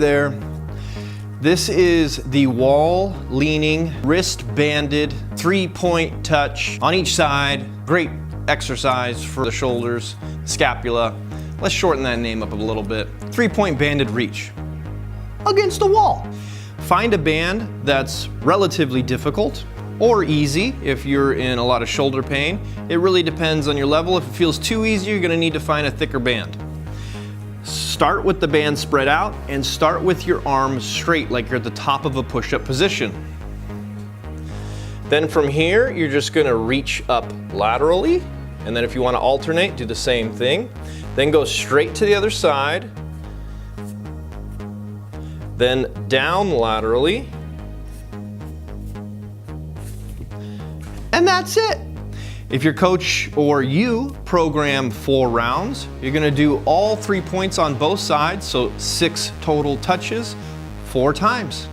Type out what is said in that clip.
there. This is the wall leaning, wrist banded, 3-point touch on each side. Great exercise for the shoulders, scapula. Let's shorten that name up a little bit. 3-point banded reach against the wall. Find a band that's relatively difficult or easy if you're in a lot of shoulder pain. It really depends on your level. If it feels too easy, you're gonna need to find a thicker band. Start with the band spread out and start with your arms straight like you're at the top of a push-up position. Then from here, you're just gonna reach up laterally, and then if you wanna alternate, do the same thing. Then go straight to the other side, then down laterally, and that's it. If your coach or you program 4 rounds, you're gonna do all 3 points on both sides, so 6 total touches, 4 times.